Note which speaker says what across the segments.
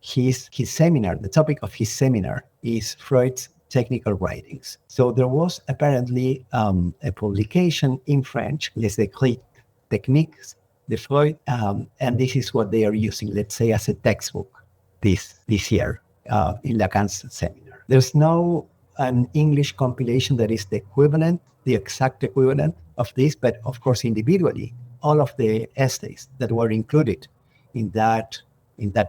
Speaker 1: his seminar, the topic of his seminar is Freud's technical writings. So there was apparently a publication in French, Les Écrits Techniques de Freud, and this is what they are using, let's say, as a textbook this year in Lacan's seminar. There's no an English compilation that is the equivalent, the exact equivalent of this, but of course individually, all of the essays that were included in that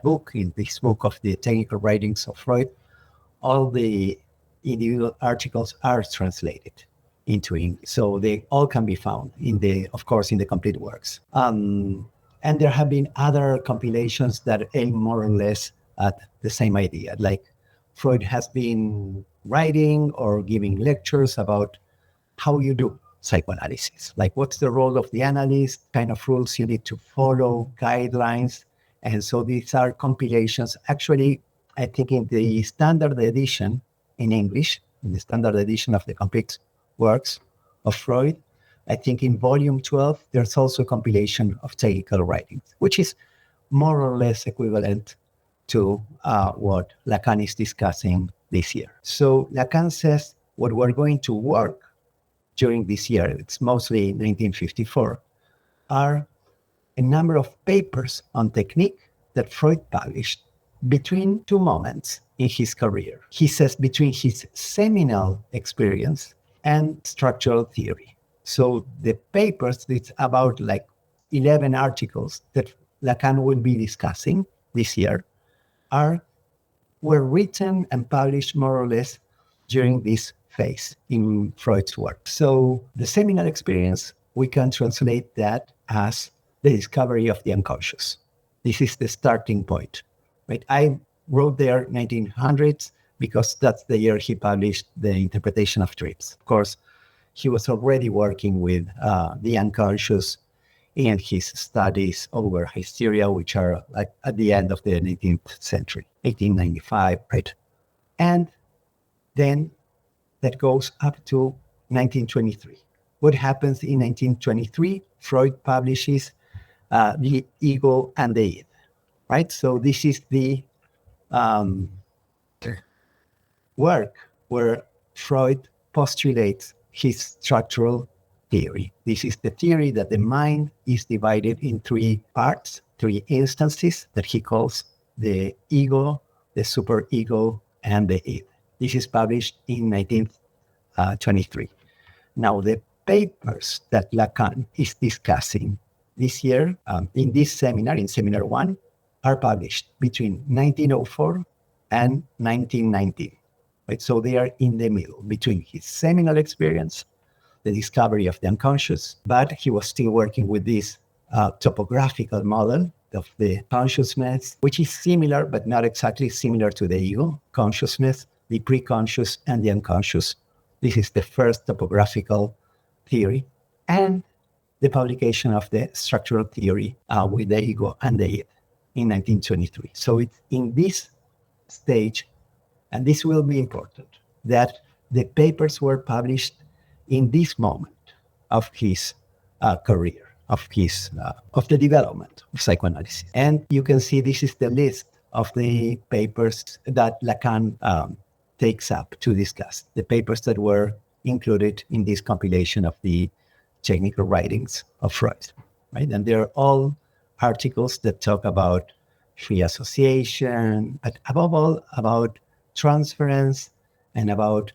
Speaker 1: book, in this book of the technical writings of Freud, all the individual articles are translated into English. So they all can be found in the complete works. And there have been other compilations that aim more or less at the same idea. Like Freud has been writing or giving lectures about how you do psychoanalysis. Like what's the role of the analyst, kind of rules you need to follow, guidelines. And so these are compilations. Actually, I think in the standard edition in English, in the standard edition of the complete works of Freud, I think in volume 12, there's also a compilation of technical writings, which is more or less equivalent to what Lacan is discussing this year. So Lacan says what we're going to work during this year, it's mostly 1954, are a number of papers on technique that Freud published between two moments in his career. He says between his seminal experience and structural theory. So the papers, it's about like 11 articles that Lacan will be discussing this year, were written and published more or less during this phase in Freud's work. So the seminal experience, we can translate that as the discovery of the unconscious. This is the starting point, right? I wrote there 1900s because that's the year he published the interpretation of dreams. Of course, he was already working with the unconscious in his studies over hysteria, which are like at the end of the 19th century, 1895, right? And then that goes up to 1923. What happens in 1923? Freud publishes The Ego and the Id, right? So this is the work where Freud postulates his structural theory. This is the theory that the mind is divided in three parts, three instances that he calls the ego, the superego, and the id. This is published in 1923. Now, the papers that Lacan is discussing this year in this seminar, in Seminar 1, are published between 1904 and 1919. Right? So they are in the middle between his seminal experience, the discovery of the unconscious, but he was still working with this topographical model of the consciousness, which is similar, but not exactly similar to the ego consciousness, the preconscious and the unconscious. This is the first topographical theory, and the publication of the structural theory with the ego and the id in 1923. So it's in this stage, and this will be important, that the papers were published in this moment of his career, of the development of psychoanalysis. And you can see this is the list of the papers that Lacan takes up to discuss, the papers that were included in this compilation of the technical writings of Freud, right? And they're all articles that talk about free association, but above all about transference and about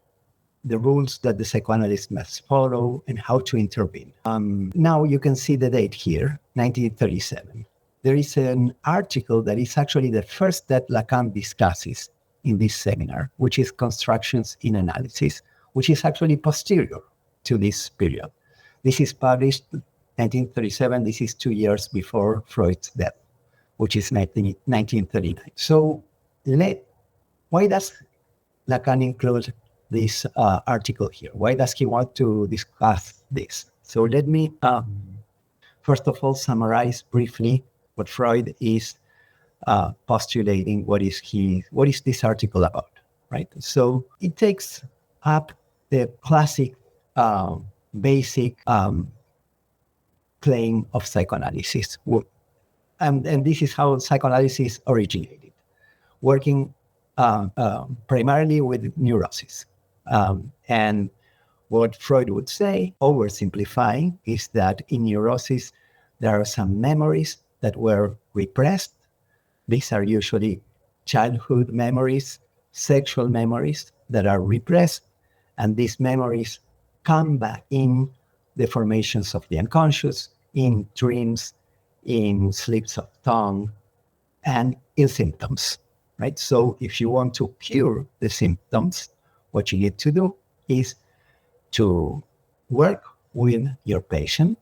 Speaker 1: the rules that the psychoanalyst must follow and how to intervene. Now you can see the date here, 1937. There is an article that is actually the first that Lacan discusses in this seminar, which is Constructions in Analysis, which is actually posterior to this period. This is published 1937. This is 2 years before Freud's death, which is 1939. So why does Lacan include this article here? Why does he want to discuss this? So let me, first of all, summarize briefly what Freud is postulating. What is this article about, right? So it takes up the classic, basic claim of psychoanalysis. And this is how psychoanalysis originated. working primarily with neurosis. And what Freud would say, oversimplifying, is that in neurosis, there are some memories that were repressed. These are usually childhood memories, sexual memories that are repressed. And these memories come back in the formations of the unconscious, in dreams, in slips of tongue, and in symptoms, right? So if you want to cure the symptoms, what you need to do is to work with your patient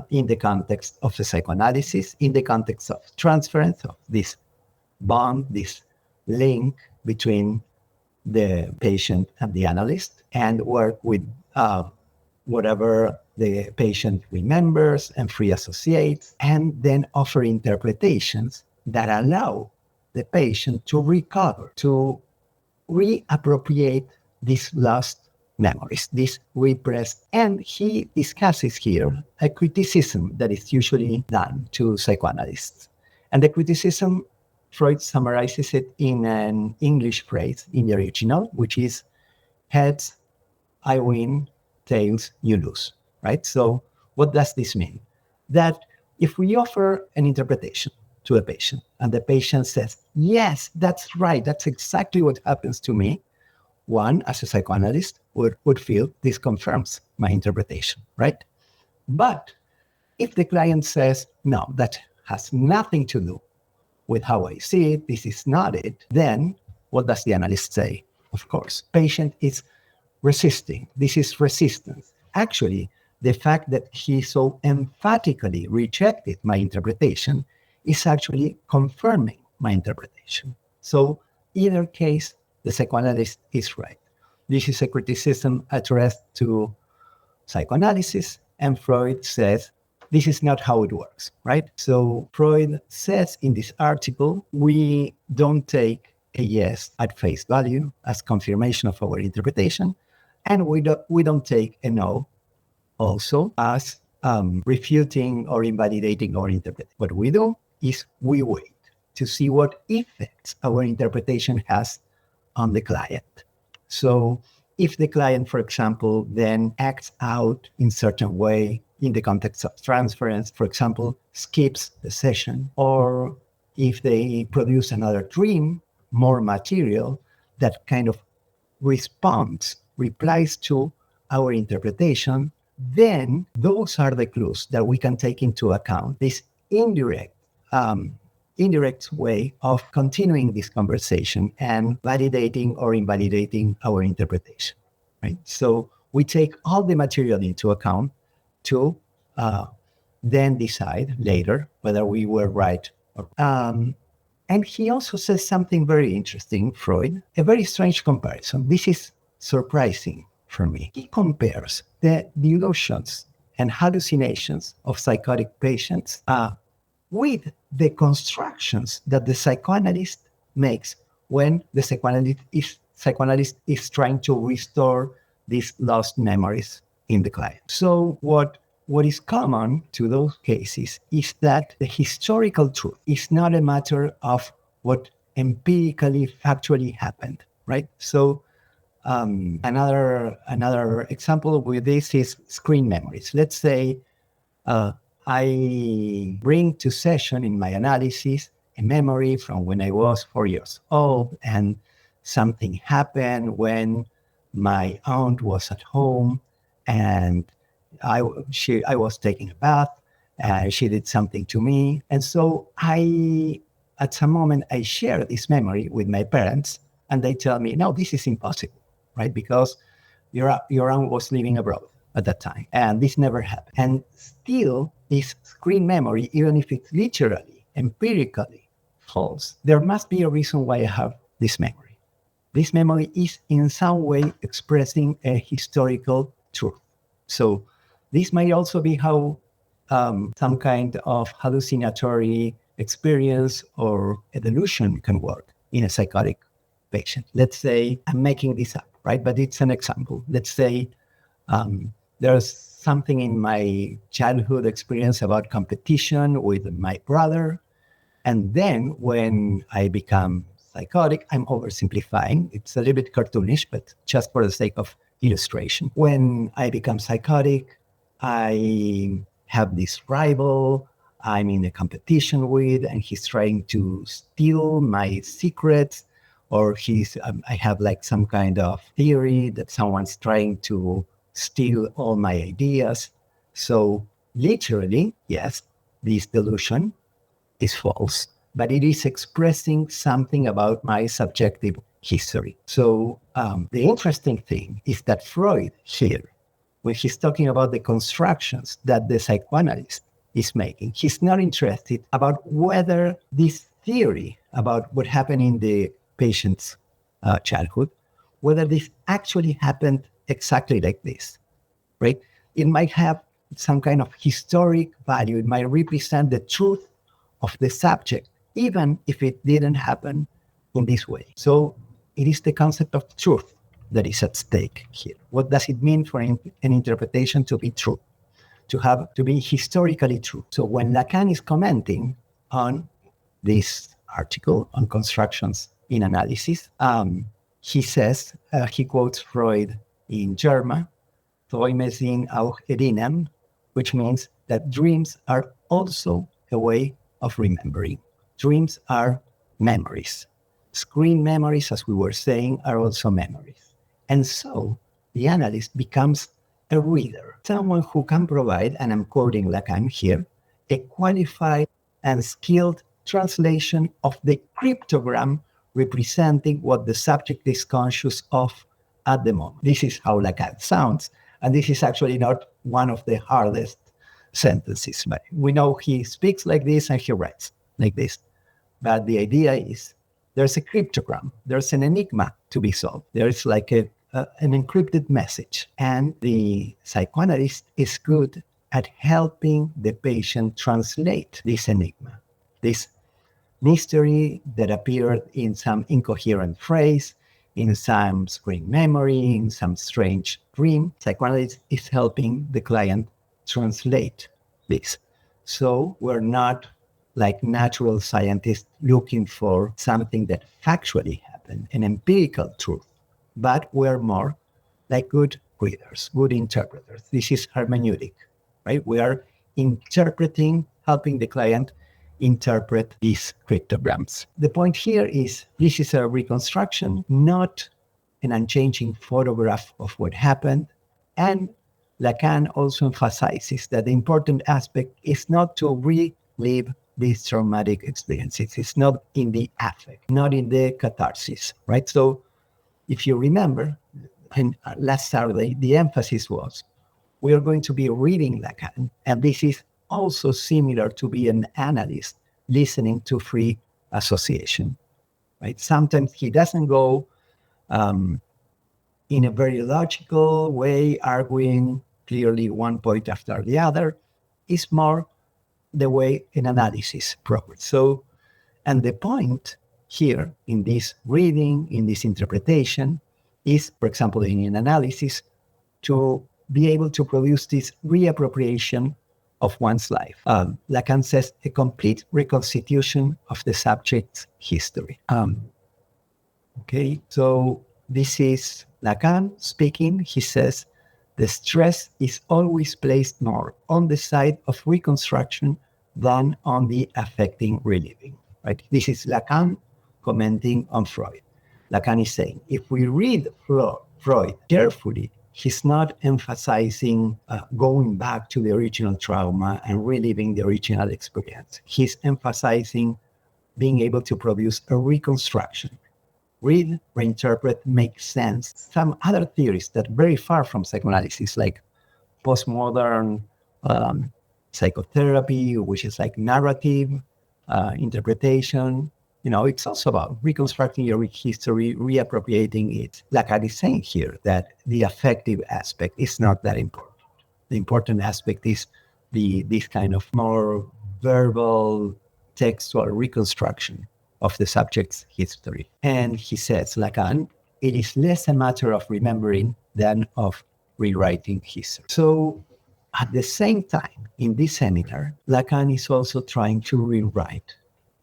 Speaker 1: in the context of the psychoanalysis, in the context of transference of this bond, this link between the patient and the analyst, and work with whatever the patient remembers and free associates, and then offer interpretations that allow the patient to recover, to reappropriate these lost memories, these repressed. And he discusses here a criticism that is usually done to psychoanalysts. And the criticism, Freud summarizes it in an English phrase in the original, which is heads, I win, tails, you lose, right? So what does this mean? That if we offer an interpretation to a patient and the patient says, yes, that's right, that's exactly what happens to me, one, as a psychoanalyst, would feel this confirms my interpretation, right? But if the client says, no, that has nothing to do with how I see it, this is not it, then what does the analyst say? Of course, patient is resisting. This is resistance. Actually, the fact that he so emphatically rejected my interpretation is actually confirming my interpretation. So, either case, the psychoanalyst is right. This is a criticism addressed to psychoanalysis, and Freud says this is not how it works, right? So Freud says in this article, we don't take a yes at face value as confirmation of our interpretation, and we don't take a no also as refuting or invalidating our interpretation. What we do is we wait to see what effects our interpretation has on the client. So if the client, for example, then acts out in certain way in the context of transference, for example, skips the session, or if they produce another dream, more material that kind of replies to our interpretation, then those are the clues that we can take into account. This indirect way of continuing this conversation and validating or invalidating our interpretation, right? So we take all the material into account to then decide later whether we were right or wrong. And he also says something very interesting, Freud, a very strange comparison. This is surprising for me. He compares the delusions and hallucinations of psychotic patients with the constructions that the psychoanalyst makes when the psychoanalyst is trying to restore these lost memories in the client. So what is common to those cases is that the historical truth is not a matter of what empirically, factually happened, right? So another example with this is screen memories. Let's say I bring to session in my analysis a memory from when I was 4 years old, and something happened when my aunt was at home, and I was taking a bath, and she did something to me, and so at some moment I share this memory with my parents, and they tell me, no, this is impossible, right? Because your aunt was living abroad at that time, and this never happened. And still, this screen memory, even if it's literally, empirically false, there must be a reason why I have this memory. This memory is in some way expressing a historical truth. So this might also be how some kind of hallucinatory experience or a delusion can work in a psychotic patient. Let's say, I'm making this up, right? But it's an example. Let's say there's something in my childhood experience about competition with my brother. And then when I become psychotic. I'm oversimplifying. It's a little bit cartoonish, but just for the sake of illustration. When I become psychotic, I have this rival I'm in a competition with, and he's trying to steal my secrets, or I have like some kind of theory that someone's trying to steal all my ideas. So literally, yes, this delusion is false, but it is expressing something about my subjective history. So the interesting thing is that Freud here, when he's talking about the constructions that the psychoanalyst is making, he's not interested about whether this theory about what happened in the patient's childhood, whether this actually happened exactly like this, right? It might have some kind of historic value. It might represent the truth of the subject, even if it didn't happen in this way. So it is the concept of truth that is at stake here. What does it mean for an interpretation to be true, to be historically true? So when Lacan is commenting on this article on constructions in analysis, he says, he quotes Freud in German, Träume sind auch Erinnern, which means that dreams are also a way of remembering. Dreams are memories. Screen memories, as we were saying, are also memories. And so the analyst becomes a reader, someone who can provide, and I'm quoting Lacan here, a qualified and skilled translation of the cryptogram representing what the subject is conscious of at the moment. This is how Lacan sounds. And this is actually not one of the hardest sentences. But we know he speaks like this and he writes like this. But the idea is there's a cryptogram, there's an enigma to be solved. There's like an encrypted message. And the psychoanalyst is good at helping the patient translate this enigma, this mystery that appeared in some incoherent phrase, in some screen memory, in some strange dream. Psychoanalysis is helping the client translate this. So we're not like natural scientists looking for something that factually happened, an empirical truth, but we're more like good readers, good interpreters. This is hermeneutic, right? We are interpreting, helping the client interpret these cryptograms. The point here is this is a reconstruction, not an unchanging photograph of what happened. And Lacan also emphasizes that the important aspect is not to relive these traumatic experiences. It's not in the affect, not in the catharsis, right? So if you remember, and last Saturday, the emphasis was we are going to be reading Lacan, and this is also similar to be an analyst listening to free association, right? Sometimes he doesn't go in a very logical way, arguing clearly one point after the other. It's more the way an analysis progress. So, and the point here in this reading, in this interpretation, is, for example, in an analysis, to be able to produce this reappropriation of one's life. Lacan says a complete reconstitution of the subject's history. Okay, so this is Lacan speaking. He says, the stress is always placed more on the side of reconstruction than on the affecting reliving. Right? This is Lacan commenting on Freud. Lacan is saying, if we read Freud carefully, he's not emphasizing going back to the original trauma and reliving the original experience. He's emphasizing being able to produce a reconstruction. Read, reinterpret, make sense. Some other theories that are very far from psychoanalysis, like postmodern psychotherapy, which is like narrative interpretation. You know, it's also about reconstructing your history, reappropriating it. Like I is saying here, that the affective aspect is not that important. The important aspect is this kind of more verbal, textual reconstruction of the subject's history. And he says, Lacan, it is less a matter of remembering than of rewriting history. So at the same time, in this seminar, Lacan is also trying to rewrite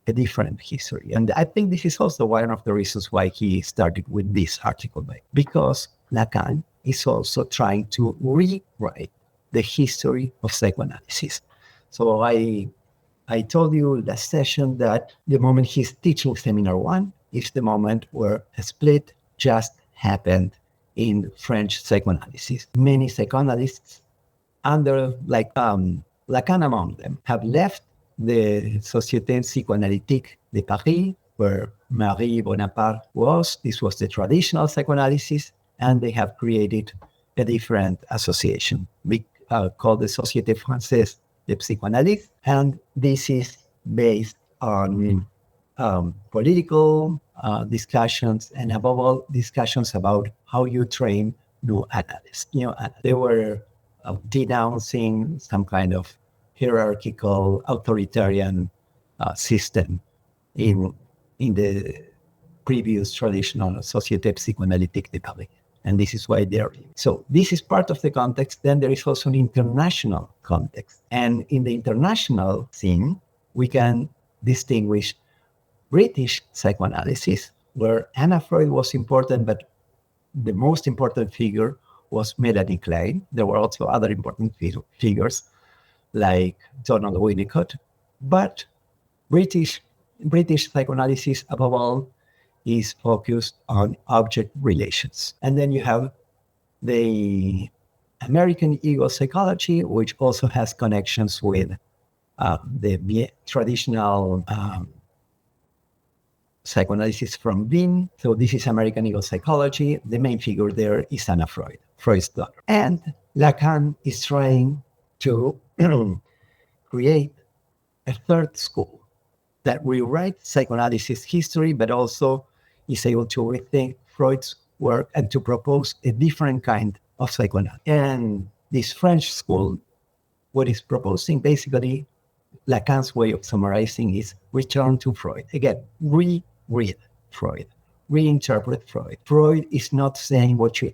Speaker 1: a different history. And I think this is also one of the reasons why he started with this article, because Lacan is also trying to rewrite the history of psychoanalysis. So I told you last session that the moment he's teaching seminar one is the moment where a split just happened in French psychoanalysis. Many psychoanalysts under Lacan among them have left the Société Psychoanalytique de Paris, where Marie Bonaparte was. This was the traditional psychoanalysis, and they have created a different association called the Société Française de Psychanalyse, and this is based on political discussions, and above all, discussions about how you train new analysts. They were denouncing some kind of hierarchical, authoritarian system in the previous traditional Société Psychoanalytique de Paris. And this is why they're. So this is part of the context. Then there is also an international context. And in the international scene, we can distinguish British psychoanalysis, where Anna Freud was important, but the most important figure was Melanie Klein. There were also other important figures like Donald Winnicott. But British psychoanalysis, above all, is focused on object relations. And then you have the American ego psychology, which also has connections with the traditional psychoanalysis from Wien. So this is American ego psychology. The main figure there is Anna Freud, Freud's daughter. And Lacan is trying to create a third school that rewrites psychoanalysis history, but also is able to rethink Freud's work and to propose a different kind of psychoanalysis. And this French school, what is proposing, basically, Lacan's way of summarizing is return to Freud. Again, reread Freud, reinterpret Freud. Freud is not saying what you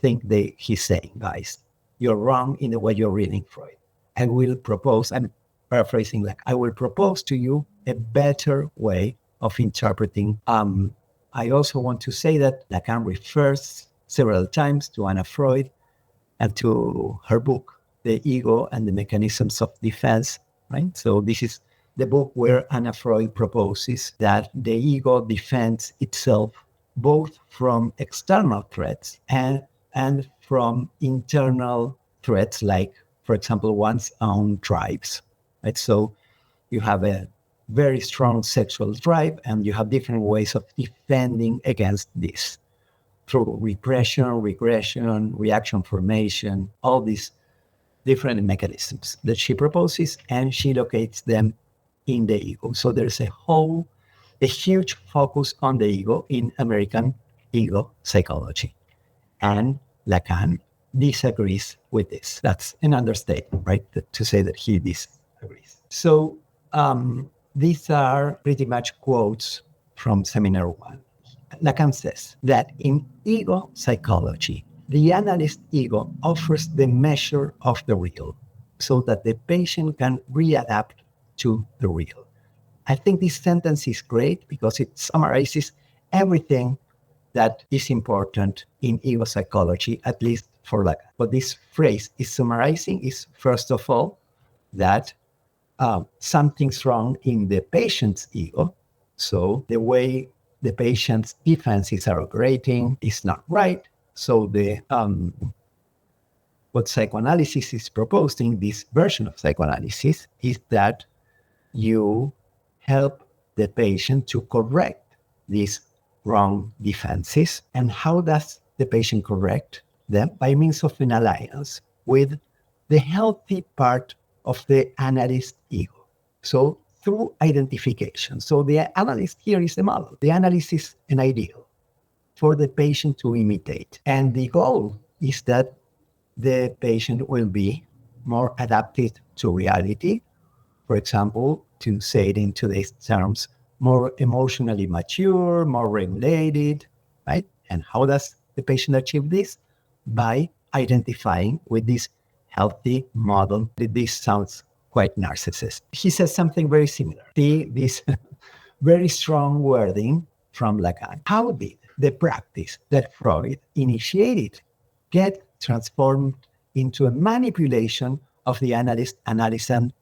Speaker 1: think he's saying, guys. You're wrong in the way you're reading Freud. I will propose, I'm paraphrasing, like, I will propose to you a better way of interpreting. I also want to say that Lacan refers several times to Anna Freud and to her book, The Ego and the Mechanisms of Defense, right? So this is the book where Anna Freud proposes that the ego defends itself both from external threats and from internal threats, like, for example, one's own drives, right? So you have a very strong sexual drive, and you have different ways of defending against this through repression, regression, reaction formation, all these different mechanisms that she proposes, and she locates them in the ego. So there's a huge focus on the ego in American ego psychology. And Lacan disagrees with this. That's an understatement, right? To say that he disagrees. So these are pretty much quotes from Seminar 1. Lacan says that in ego psychology, the analyst ego offers the measure of the real so that the patient can readapt to the real. I think this sentence is great because it summarizes everything that is important in ego psychology, at least for Lacan. What this phrase is summarizing is, first of all, that something's wrong in the patient's ego. So the way the patient's defenses are operating is not right. So what psychoanalysis is proposing, this version of psychoanalysis, is that you help the patient to correct these wrong defenses. And how does the patient correct them? By means of an alliance with the healthy part of the analyst ego. So through identification. So the analyst here is the model. The analyst is an ideal for the patient to imitate. And the goal is that the patient will be more adapted to reality. For example, to say it in today's terms, more emotionally mature, more regulated, right? And how does the patient achieve this? By identifying with this healthy model. This sounds quite narcissist. He says something very similar. See, this Very strong wording from Lacan. How did the practice that Freud initiated get transformed into a manipulation of the analyst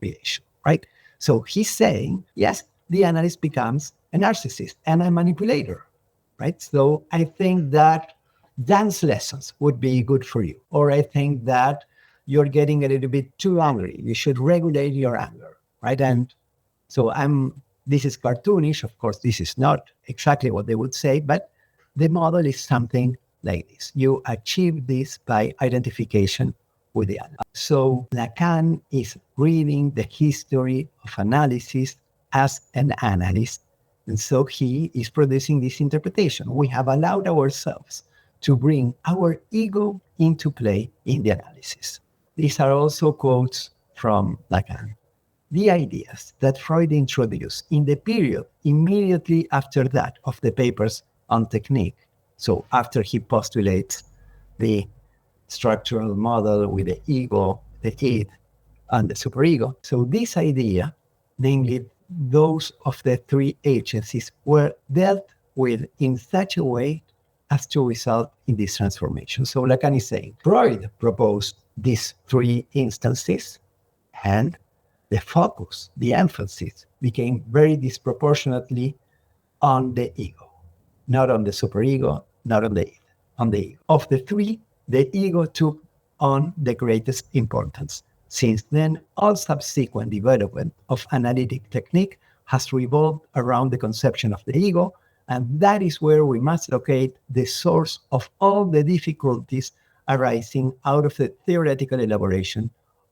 Speaker 1: relation, right? So he's saying, yes, the analyst becomes a narcissist and a manipulator, right? So I think that dance lessons would be good for you. Or I think that you're getting a little bit too angry. You should regulate your anger, right? And so this is cartoonish. Of course, this is not exactly what they would say, but the model is something like this. You achieve this by identification with the other. So Lacan is reading the history of analysis as an analyst. And so he is producing this interpretation. We have allowed ourselves to bring our ego into play in the analysis. These are also quotes from Lacan. The ideas that Freud introduced in the period immediately after that of the papers on technique, so after he postulates the structural model with the ego, the id, and the superego. So this idea, namely those of the three agencies, were dealt with in such a way as to result in this transformation. So Lacan is saying, Freud proposed these three instances, and the focus, the emphasis became very disproportionately on the ego, not on the superego, not on the id, on the ego. Of the three, the ego took on the greatest importance. Since then, all subsequent development of analytic technique has revolved around the conception of the ego, and that is where we must locate the source of all the difficulties arising out of the theoretical elaboration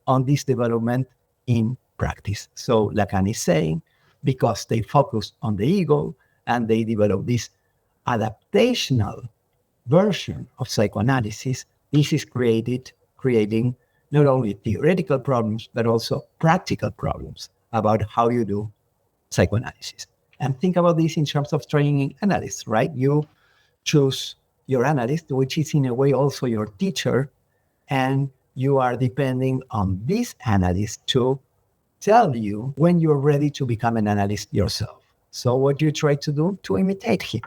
Speaker 1: on this development in practice. So Lacan is saying, because they focus on the ego and they develop this adaptational version of psychoanalysis, this is creating not only theoretical problems, but also practical problems about how you do psychoanalysis. And think about this in terms of training analysts, right? You choose your analyst, which is in a way also your teacher, and you are depending on this analyst to tell you when you're ready to become an analyst yourself. So what you try to do? To imitate him,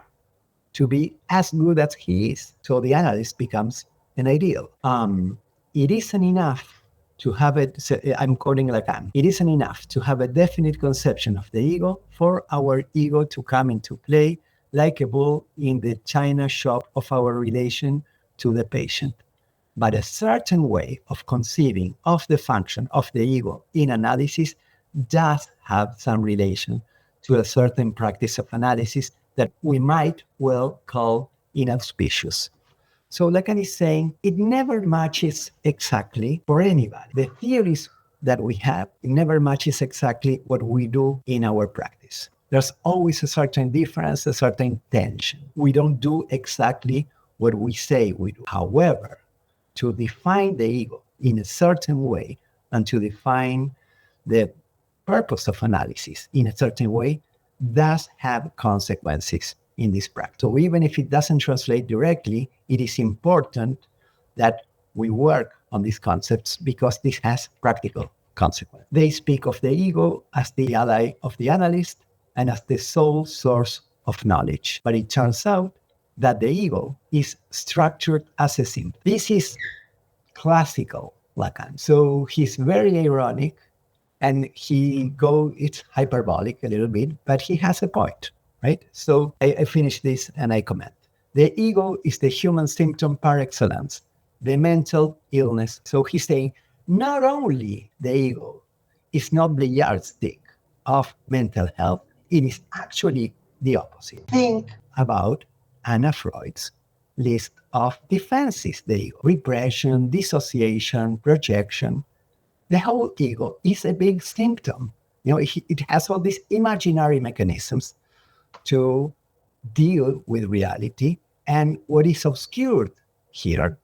Speaker 1: to be as good as he is. So the analyst becomes an ideal. It isn't enough to have it, so I'm quoting Lacan, it isn't enough to have a definite conception of the ego for our ego to come into play like a bull in the china shop of our relation to the patient. But a certain way of conceiving of the function of the ego in analysis does have some relation to a certain practice of analysis that we might well call inauspicious. So Lacan is saying it never matches exactly for anybody. The theories that we have, it never matches exactly what we do in our practice. There's always a certain difference, a certain tension. We don't do exactly what we say we do. However, to define the ego in a certain way and to define the purpose of analysis in a certain way does have consequences in this practice. So even if it doesn't translate directly, it is important that we work on these concepts because this has practical consequences. They speak of the ego as the ally of the analyst and as the sole source of knowledge. But it turns out that the ego is structured as a symbol. This is classical Lacan. So he's very ironic and it's hyperbolic a little bit, but he has a point, right? So I finish this and I comment. The ego is the human symptom par excellence, the mental illness. So he's saying not only the ego is not the yardstick of mental health, it is actually the opposite. Think about Anna Freud's list of defenses, the ego: repression, dissociation, projection. The whole ego is a big symptom. It has all these imaginary mechanisms to deal with reality. And what is obscured here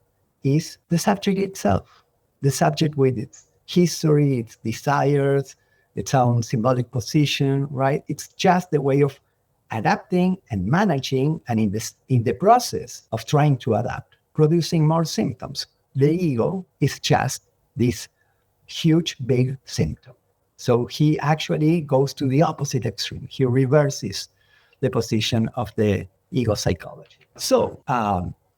Speaker 1: is the subject itself, the subject with its history, its desires, its own symbolic position, right? It's just the way of adapting and managing, and in the process of trying to adapt, producing more symptoms. The ego is just this huge, big symptom. So he actually goes to the opposite extreme. He reverses the position of the ego psychology. So,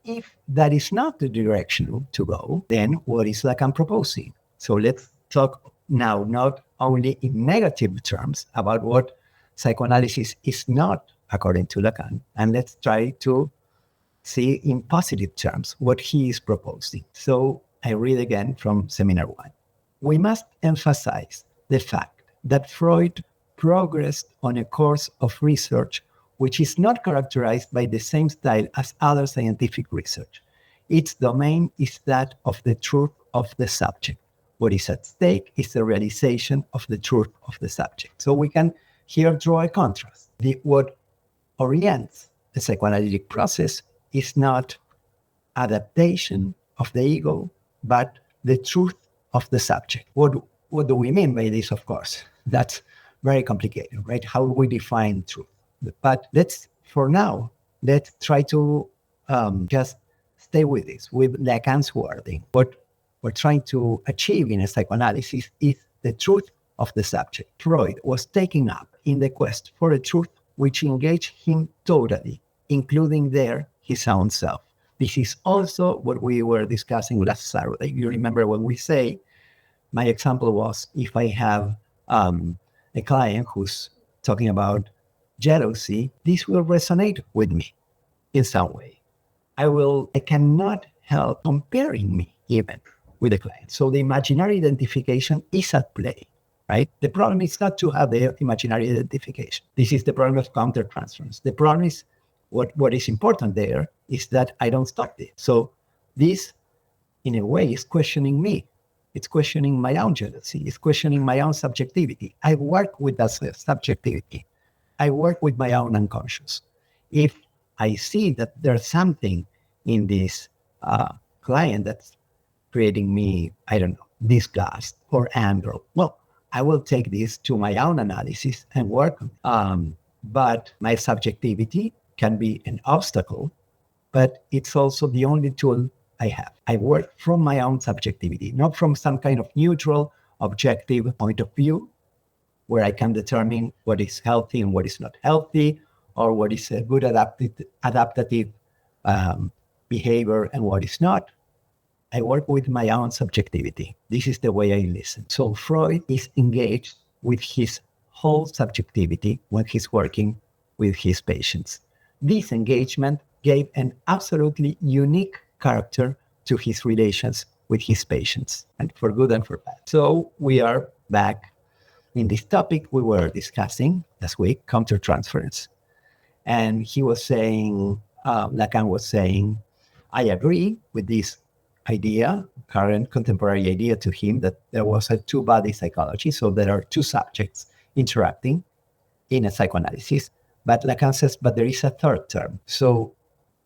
Speaker 1: if that is not the direction to go, then what is Lacan proposing? So let's talk now not only in negative terms about what psychoanalysis is not according to Lacan, and let's try to see in positive terms what he is proposing. So I read again from Seminar 1. We must emphasize the fact that Freud progressed on a course of research which is not characterized by the same style as other scientific research. Its domain is that of the truth of the subject. What is at stake is the realization of the truth of the subject. So we can here draw a contrast. What orients the psychoanalytic process is not adaptation of the ego, but the truth of the subject. What do we mean by this, of course? That's very complicated, right? How do we define truth? But for now, let's try to just stay with this, with Lacan's wording. What we're trying to achieve in a psychoanalysis is the truth of the subject. Freud was taken up in the quest for a truth which engaged him totally, including there his own self. This is also what we were discussing last Saturday. You remember when we say, my example was if I have a client who's talking about jealousy, this will resonate with me in some way. I cannot help comparing me even with the client. So the imaginary identification is at play, right? The problem is not to have the imaginary identification. This is the problem of countertransference. The problem is what is important there is that I don't stop it. So this, in a way, is questioning me. It's questioning my own jealousy. It's questioning my own subjectivity. I work with that subjectivity. I work with my own unconscious. If I see that there's something in this client that's creating me, I don't know, disgust or anger, well, I will take this to my own analysis and work on it. But my subjectivity can be an obstacle, but it's also the only tool I have. I work from my own subjectivity, not from some kind of neutral, objective point of view, where I can determine what is healthy and what is not healthy, or what is a good adaptative behavior and what is not. I work with my own subjectivity. This is the way I listen. So Freud is engaged with his whole subjectivity when he's working with his patients. This engagement gave an absolutely unique character to his relations with his patients, and for good and for bad. So we are back in this topic we were discussing last week, countertransference. And he was saying, Lacan was saying, I agree with this idea, current contemporary idea to him, that there was a two-body psychology. So there are two subjects interacting in a psychoanalysis. But Lacan says, but there is a third term. So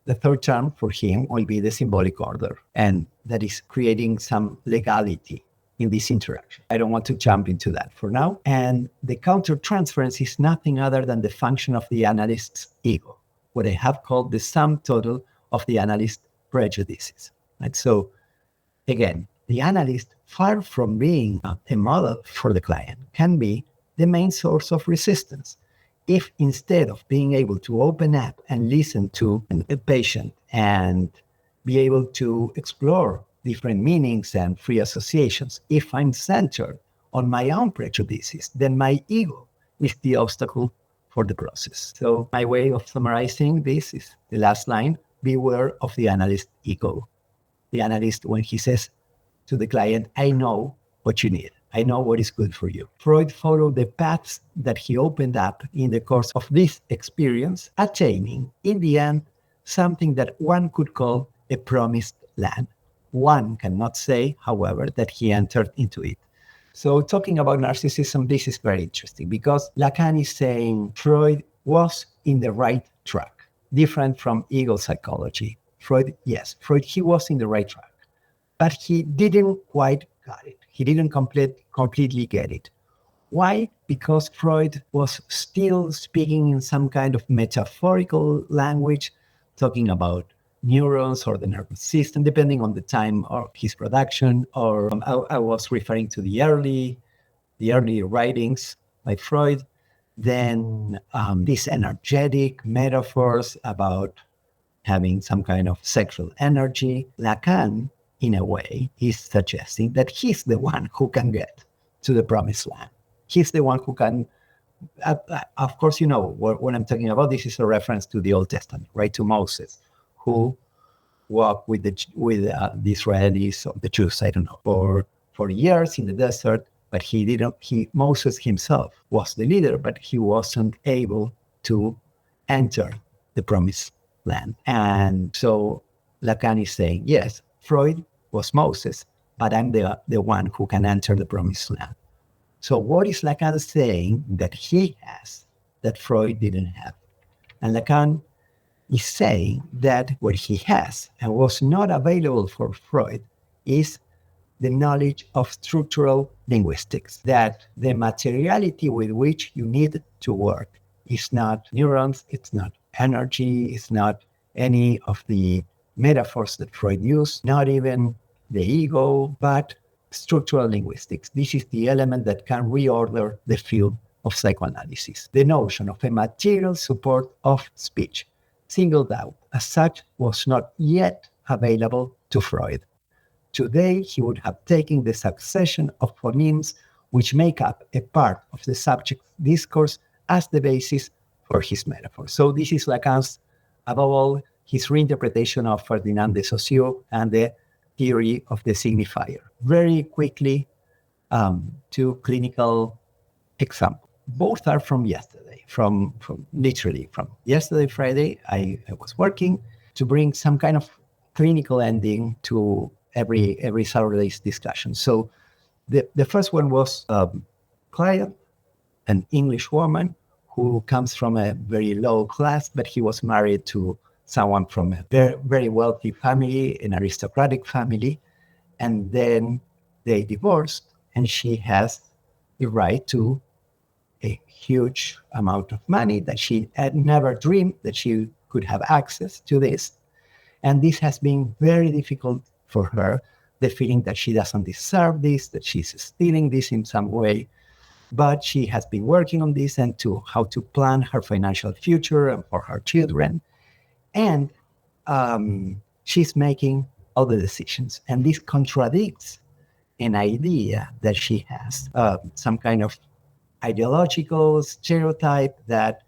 Speaker 1: the third term for him will be the symbolic order. And that is creating some legality in this interaction. I don't want to jump into that for now. And the countertransference is nothing other than the function of the analyst's ego, what I have called the sum total of the analyst's prejudices. Right? So again, the analyst, far from being a model for the client, can be the main source of resistance. If instead of being able to open up and listen to a patient and be able to explore different meanings and free associations, if I'm centered on my own prejudices, then my ego is the obstacle for the process. So my way of summarizing this is the last line: beware of the analyst ego. The analyst, when he says to the client, I know what you need. I know what is good for you. Freud followed the paths that he opened up in the course of this experience, attaining, in the end, something that one could call a promised land. One cannot say, however, that he entered into it. So talking about narcissism, this is very interesting because Lacan is saying Freud was in the right track, different from ego psychology. Freud, he was in the right track, but he didn't quite got it. He didn't completely get it. Why? Because Freud was still speaking in some kind of metaphorical language, talking about neurons or the nervous system, depending on the time of his production. Or I was referring to the early the early writings by Freud, then these energetic metaphors about having some kind of sexual energy. Lacan, in a way, is suggesting that he's the one who can get to the promised land. He's the one who can. Of course, you know what I'm talking about. This is a reference to the Old Testament, right? To Moses, who walked with the Israelis or the Jews, I don't know, for years in the desert. But he didn't. Moses himself was the leader, but he wasn't able to enter the promised land. And so Lacan is saying, yes, Freud was Moses, but I'm the one who can enter the promised land. So what is Lacan saying that he has that Freud didn't have? And Lacan is saying that what he has and was not available for Freud is the knowledge of structural linguistics, that the materiality with which you need to work is not neurons, it's not energy, it's not any of the metaphors that Freud used, not even the ego, but structural linguistics. This is the element that can reorder the field of psychoanalysis. The notion of a material support of speech, singled out as such, was not yet available to Freud. Today, he would have taken the succession of phonemes which make up a part of the subject discourse as the basis for his metaphor. So this is Lacan's, above all, his reinterpretation of Ferdinand de Saussure and the theory of the signifier. Very quickly, two clinical examples. Both are from yesterday, from literally from yesterday, Friday. I was working to bring some kind of clinical ending to every Saturday's discussion. So the first one was a client, an English woman who comes from a very low class, but he was married to someone from a very, very wealthy family, an aristocratic family. And then they divorced, and she has the right to a huge amount of money that she had never dreamed that she could have access to this. And this has been very difficult for her, the feeling that she doesn't deserve this, that she's stealing this in some way. But she has been working on this and to how to plan her financial future and for her children. And she's making all the decisions. And this contradicts an idea that she has, some kind of ideological stereotype that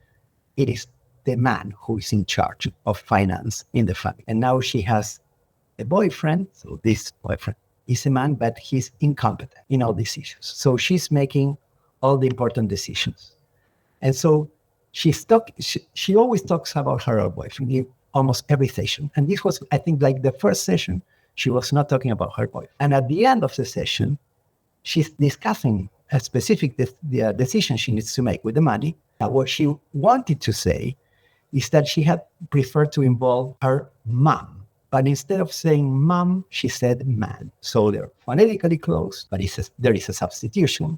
Speaker 1: it is the man who is in charge of finance in the family. And now she has a boyfriend. So this boyfriend is a man, but he's incompetent in all these issues. So she's making all the important decisions. And so she always talks about her boyfriend in almost every session. And this was, I think, like the first session, she was not talking about her boyfriend. And at the end of the session, she's discussing a specific decision she needs to make with the money. Now, what she wanted to say is that she had preferred to involve her mom. But instead of saying mom, she said man. So they're phonetically close, but there is a substitution.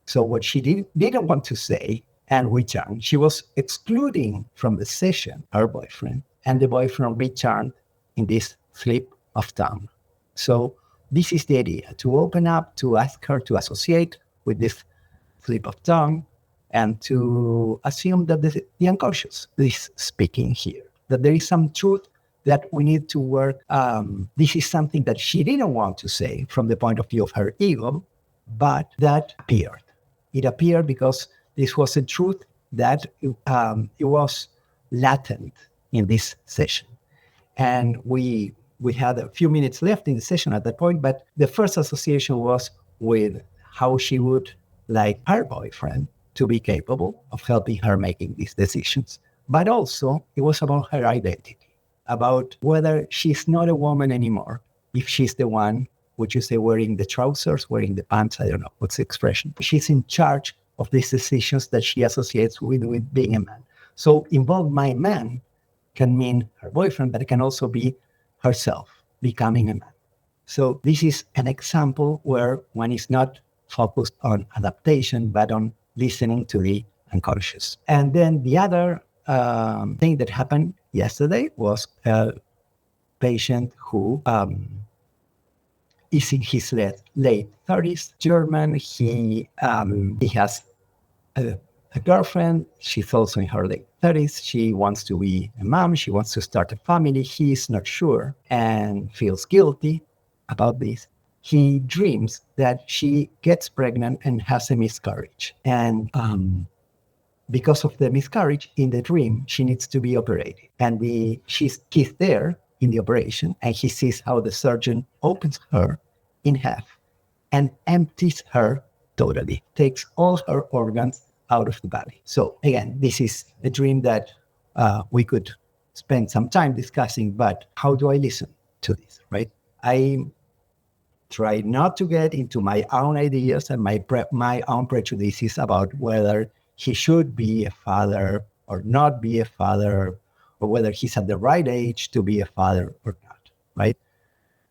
Speaker 1: So what she didn't want to say and return, she was excluding from the session her boyfriend, and the boyfriend returned in this flip of tongue. So this is the idea, to open up, to ask her to associate with this flip of tongue, and to assume that the unconscious is speaking here, that there is some truth that we need to work. This is something that she didn't want to say from the point of view of her ego, but that appeared. It appeared because this was a truth that it was latent in this session. And we had a few minutes left in the session at that point, but the first association was with how she would like her boyfriend to be capable of helping her making these decisions. But also, it was about her identity, about whether she's not a woman anymore, if she's the one, would you say, wearing the trousers, wearing the pants, I don't know, what's the expression. She's in charge of these decisions that she associates with being a man. So involve my man can mean her boyfriend, but it can also be herself becoming a man. So this is an example where one is not focused on adaptation, but on listening to the unconscious. And then the other thing that happened yesterday was a patient who is in his late 30s, German. He has a girlfriend. She's also in her late 30s. She wants to be a mom. She wants to start a family. He is not sure and feels guilty about this. He dreams that she gets pregnant and has a miscarriage. And because of the miscarriage in the dream, she needs to be operated. And he's there in the operation, and he sees how the surgeon opens her in half and empties her totally, takes all her organs out of the body. So again, this is a dream that we could spend some time discussing, but how do I listen to this, right? I try not to get into my own ideas and my own prejudices about whether he should be a father or not be a father, or whether he's at the right age to be a father or not, right?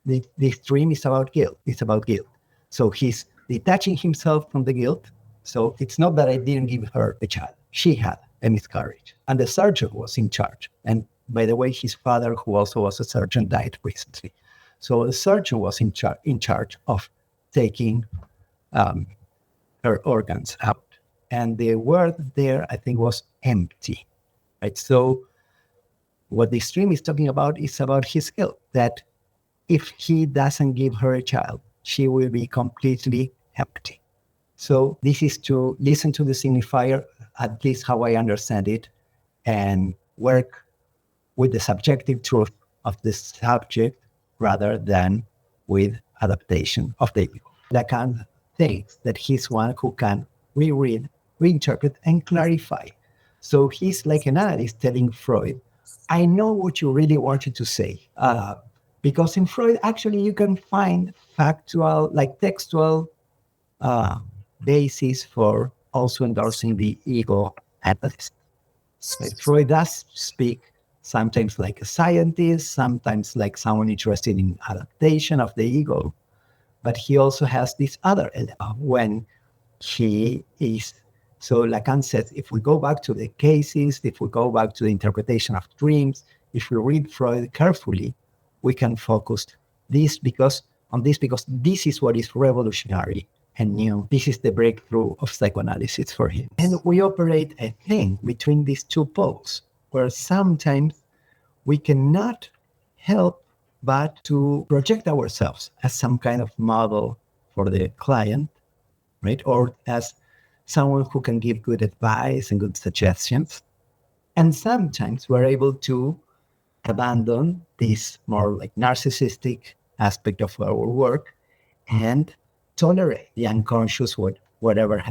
Speaker 1: This dream is about guilt. It's about guilt. So he's detaching himself from the guilt. So it's not that I didn't give her a child. She had a miscarriage. And the surgeon was in charge. And by the way, his father, who also was a surgeon, died recently. So the surgeon was in charge of taking her organs out. And the word there, I think, was empty. Right? So what this dream is talking about is about his guilt, that if he doesn't give her a child, she will be completely empty. So this is to listen to the signifier, at least how I understand it, and work with the subjective truth of the subject rather than with adaptation of the ego. Lacan thinks that he's one who can reread, reinterpret, and clarify. So he's like an analyst telling Freud, I know what you really wanted to say. Because in Freud, actually, you can find factual, like textual basis for also endorsing the ego analyst. Like Freud does speak sometimes like a scientist, sometimes like someone interested in adaptation of the ego, but he also has this other element when he is. So Lacan says, if we go back to the cases, if we go back to the interpretation of dreams, if we read Freud carefully, we can focus because this is what is revolutionary and new. This is the breakthrough of psychoanalysis for him. And we operate, I think, between these two poles, where sometimes we cannot help but to project ourselves as some kind of model for the client, right? Or as someone who can give good advice and good suggestions. And sometimes we're able to abandon this more like narcissistic aspect of our work and tolerate the unconscious whatever.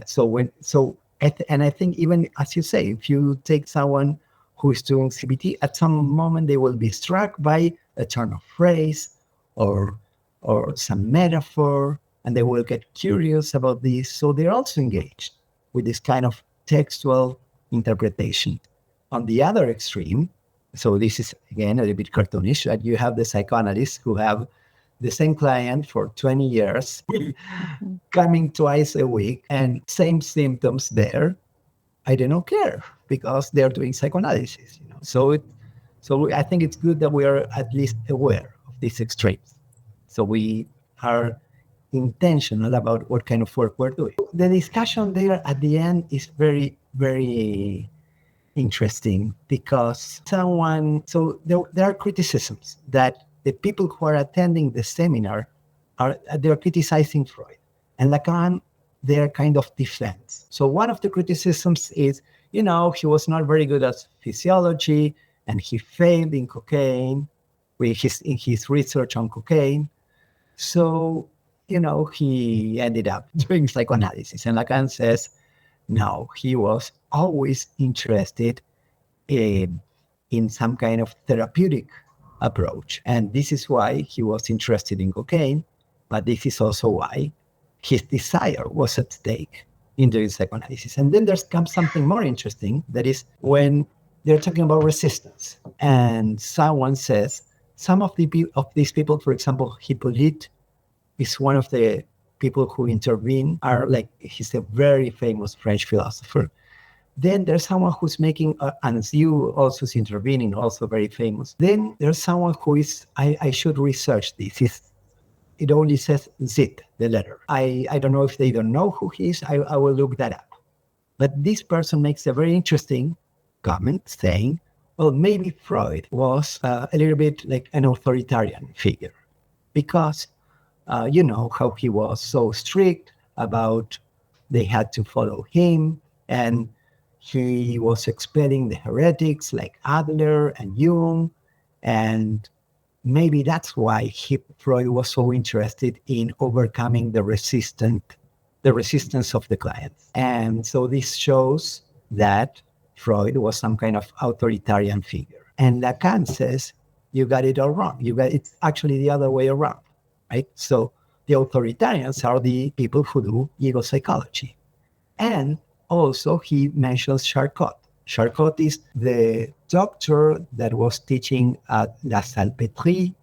Speaker 1: And I think even as you say, if you take someone who is doing CBT, at some moment they will be struck by a turn of phrase or some metaphor, and they will get curious about this. So they're also engaged with this kind of textual interpretation. On the other extreme, so this is, again, a little bit cartoonish, that you have the psychoanalysts who have the same client for 20 years, coming twice a week, and same symptoms there. I don't care because they're doing psychoanalysis. So I think it's good that we are at least aware of these extremes. So we are intentional about what kind of work we're doing. The discussion there at the end is very, very interesting because there are criticisms that the people who are attending the seminar they're criticizing Freud, and Lacan, they're kind of defense. So one of the criticisms is, he was not very good at physiology and he failed in cocaine, in his research on cocaine. So, he ended up doing psychoanalysis. And Lacan says, no, he was always interested in some kind of therapeutic approach. And this is why he was interested in cocaine, but this is also why his desire was at stake in doing psychoanalysis. And then there's comes something more interesting, that is when they're talking about resistance. And someone says, some of these people, for example, Hippolyte is one of the people who intervene, he's a very famous French philosopher. Then there's someone who's making, and you also is intervening, also very famous. Then there's someone who is, I should research this. it only says Z, the letter. I don't know if they don't know who he is. I will look that up. But this person makes a very interesting comment saying, well, maybe Freud was a little bit like an authoritarian figure because you know how he was so strict about they had to follow him, and he was expelling the heretics like Adler and Jung, and maybe that's why Freud was so interested in overcoming the resistance of the clients. And so this shows that Freud was some kind of authoritarian figure. And Lacan says, you got it all wrong. It's actually the other way around, right? So the authoritarians are the people who do ego psychology. And also he mentions Charcot. Charcot is the doctor that was teaching at La Salpêtrière,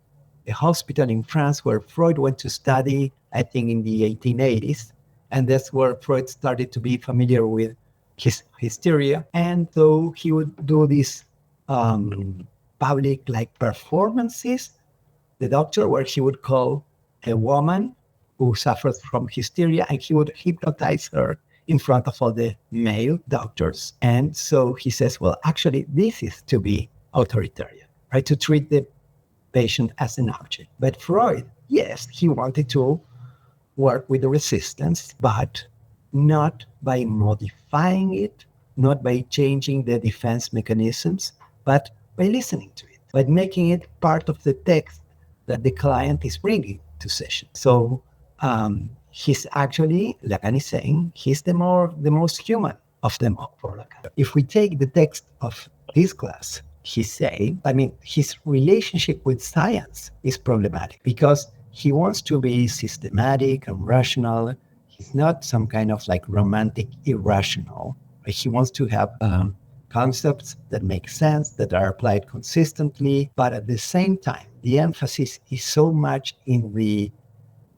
Speaker 1: a hospital in France where Freud went to study, I think in the 1880s. And that's where Freud started to be familiar with his hysteria. And so he would do these public like performances, the doctor, where he would call a woman who suffers from hysteria and he would hypnotize her in front of all the male doctors. And so he says, well, actually, this is to be authoritarian, right? To treat the patient as an object. But Freud, yes, he wanted to work with the resistance, but not by modifying it, not by changing the defense mechanisms, but by listening to it, by making it part of the text that the client is bringing to session. So he's actually, Lacan is saying, he's the most human of them all for Lacan. If we take the text of his class, he's saying, his relationship with science is problematic because he wants to be systematic and rational. He's not some kind of like romantic irrational. Right? He wants to have concepts that make sense, that are applied consistently, but at the same time, the emphasis is so much in the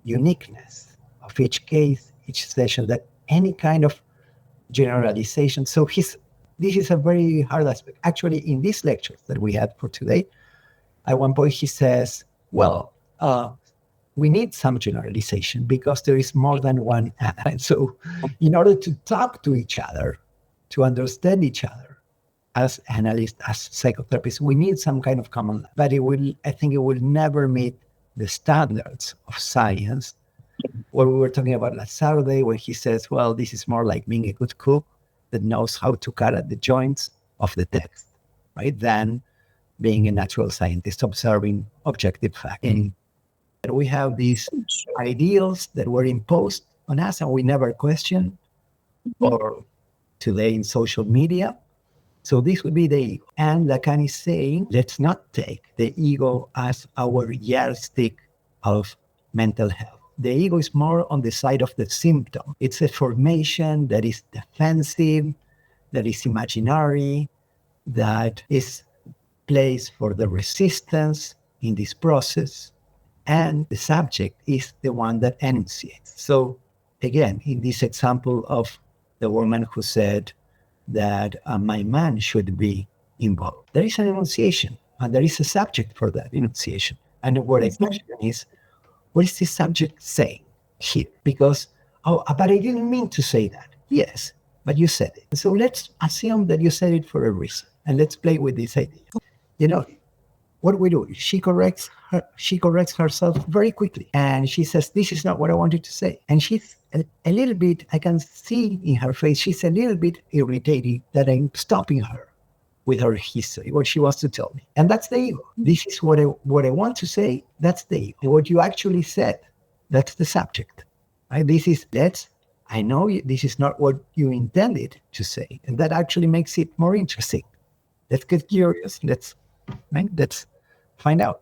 Speaker 1: uniqueness of each case, each session, that any kind of generalization. So this is a very hard aspect. Actually, in these lectures that we had for today, at one point he says, well, we need some generalization because there is more than one. And so in order to talk to each other, to understand each other as analysts, as psychotherapists, we need some kind of common, but I think it will never meet the standards of science. What we were talking about last Saturday, where he says, well, this is more like being a good cook that knows how to cut at the joints of the text, right? Than being a natural scientist observing objective facts. And we have these ideals that were imposed on us and we never question, or today in social media. So this would be the ego. And Lacan is saying, let's not take the ego as our yardstick of mental health. The ego is more on the side of the symptom. It's a formation that is defensive, that is imaginary, that is place for the resistance in this process. And the subject is the one that enunciates. So again, in this example of the woman who said that my man should be involved, there is an enunciation and there is a subject for that enunciation. And what I question is, what is the subject saying here? Because, but I didn't mean to say that. Yes, but you said it. So let's assume that you said it for a reason. And let's play with this idea. You know, what we do, she corrects herself very quickly. And she says, this is not what I wanted to say. And she's a little bit, I can see in her face, she's a little bit irritated that I'm stopping her with her history, what she wants to tell me. And that's the ego. This is what I want to say, that's the ego. And what you actually said, that's the subject. Right? I know this is not what you intended to say. And that actually makes it more interesting. Let's get curious. Let's find out.